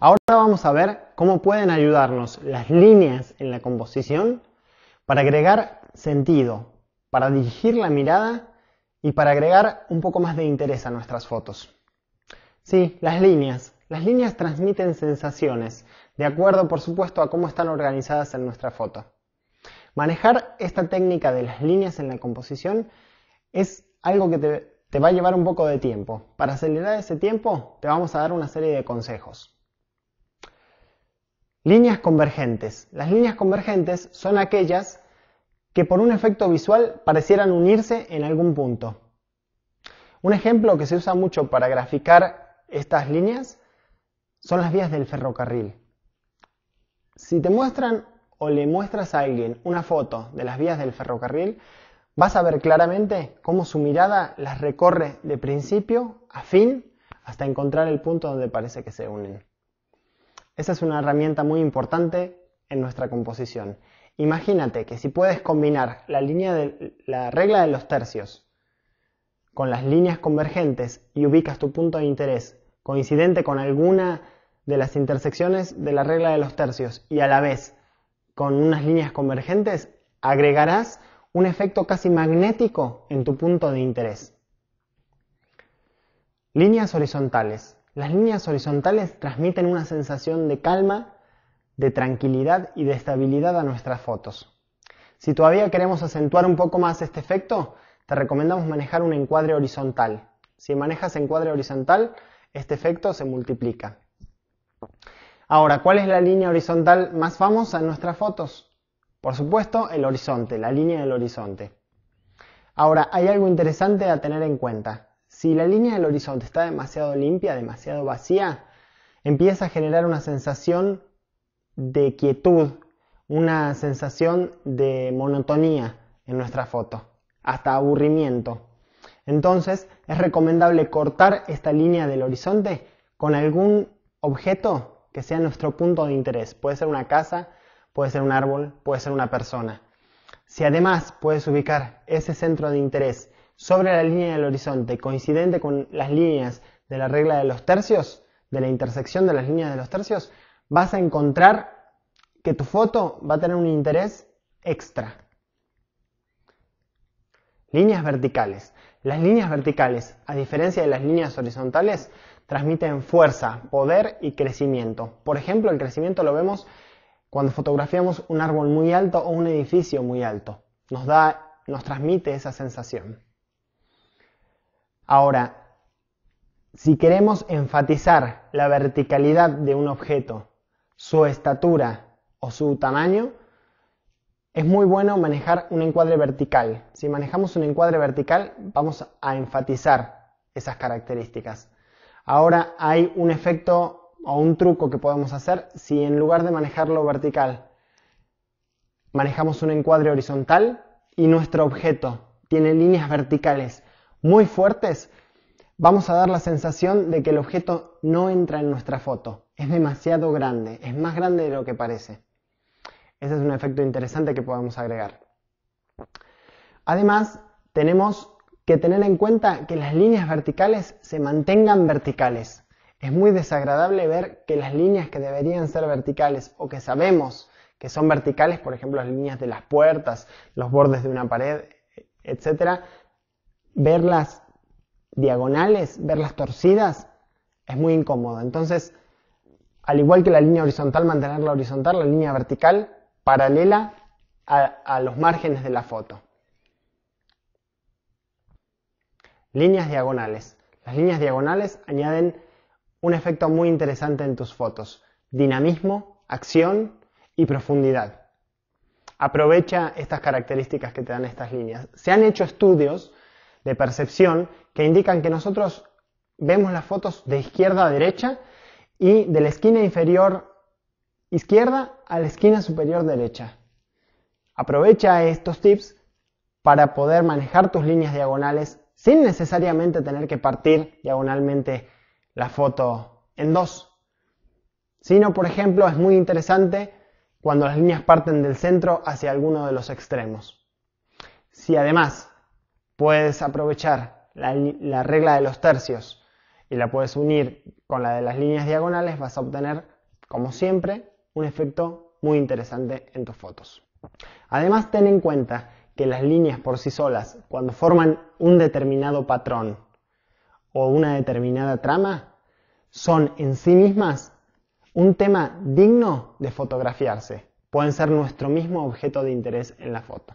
Ahora vamos a ver cómo pueden ayudarnos las líneas en la composición para agregar sentido, para dirigir la mirada y para agregar un poco más de interés a nuestras fotos. Sí, las líneas. Las líneas transmiten sensaciones, de acuerdo, por supuesto, a cómo están organizadas en nuestra foto. Manejar esta técnica de las líneas en la composición es algo que te va a llevar un poco de tiempo. Para acelerar ese tiempo, te vamos a dar una serie de consejos. Líneas convergentes. Las líneas convergentes son aquellas que por un efecto visual parecieran unirse en algún punto. Un ejemplo que se usa mucho para graficar estas líneas son las vías del ferrocarril. Si te muestran o le muestras a alguien una foto de las vías del ferrocarril, vas a ver claramente cómo su mirada las recorre de principio a fin hasta encontrar el punto donde parece que se unen. Esa es una herramienta muy importante en nuestra composición. Imagínate que si puedes combinar la regla de los tercios con las líneas convergentes y ubicas tu punto de interés coincidente con alguna de las intersecciones de la regla de los tercios y a la vez con unas líneas convergentes, agregarás un efecto casi magnético en tu punto de interés. Líneas horizontales. Las líneas horizontales transmiten una sensación de calma, de tranquilidad y de estabilidad a nuestras fotos. Si todavía queremos acentuar un poco más este efecto, te recomendamos manejar un encuadre horizontal. Si manejas encuadre horizontal, este efecto se multiplica. Ahora, ¿cuál es la línea horizontal más famosa en nuestras fotos? Por supuesto, el horizonte, la línea del horizonte. Ahora, hay algo interesante a tener en cuenta. Si la línea del horizonte está demasiado limpia, demasiado vacía, empieza a generar una sensación de quietud, una sensación de monotonía en nuestra foto, hasta aburrimiento. Entonces, es recomendable cortar esta línea del horizonte con algún objeto que sea nuestro punto de interés. Puede ser una casa, puede ser un árbol, puede ser una persona. Si además puedes ubicar ese centro de interés sobre la línea del horizonte, coincidente con las líneas de la regla de los tercios, de la intersección de las líneas de los tercios, vas a encontrar que tu foto va a tener un interés extra. Líneas verticales. Las líneas verticales, a diferencia de las líneas horizontales, transmiten fuerza, poder y crecimiento. Por ejemplo, el crecimiento lo vemos cuando fotografiamos un árbol muy alto o un edificio muy alto. Nos transmite esa sensación. Ahora, si queremos enfatizar la verticalidad de un objeto, su estatura o su tamaño, es muy bueno manejar un encuadre vertical. Si manejamos un encuadre vertical, vamos a enfatizar esas características. Ahora hay un efecto o un truco que podemos hacer si en lugar de manejarlo vertical, manejamos un encuadre horizontal y nuestro objeto tiene líneas verticales muy fuertes, vamos a dar la sensación de que el objeto no entra en nuestra foto. Es demasiado grande, es más grande de lo que parece. Ese es un efecto interesante que podemos agregar. Además, tenemos que tener en cuenta que las líneas verticales se mantengan verticales. Es muy desagradable ver que las líneas que deberían ser verticales o que sabemos que son verticales, por ejemplo las líneas de las puertas, los bordes de una pared, etc., verlas diagonales, verlas torcidas, es muy incómodo. Entonces, al igual que la línea horizontal, mantenerla horizontal, la línea vertical paralela a los márgenes de la foto. Líneas diagonales. Las líneas diagonales añaden un efecto muy interesante en tus fotos. Dinamismo, acción y profundidad. Aprovecha estas características que te dan estas líneas. Se han hecho estudios de percepción que indican que nosotros vemos las fotos de izquierda a derecha y de la esquina inferior izquierda a la esquina superior derecha. Aprovecha estos tips para poder manejar tus líneas diagonales sin necesariamente tener que partir diagonalmente la foto en dos. Sino, por ejemplo, es muy interesante cuando las líneas parten del centro hacia alguno de los extremos. Si además puedes aprovechar la regla de los tercios y la puedes unir con la de las líneas diagonales, vas a obtener como siempre, un efecto muy interesante en tus fotos. Además, ten en cuenta que las líneas por sí solas, cuando forman un determinado patrón o una determinada trama, son en sí mismas un tema digno de fotografiarse. Pueden ser nuestro mismo objeto de interés en la foto.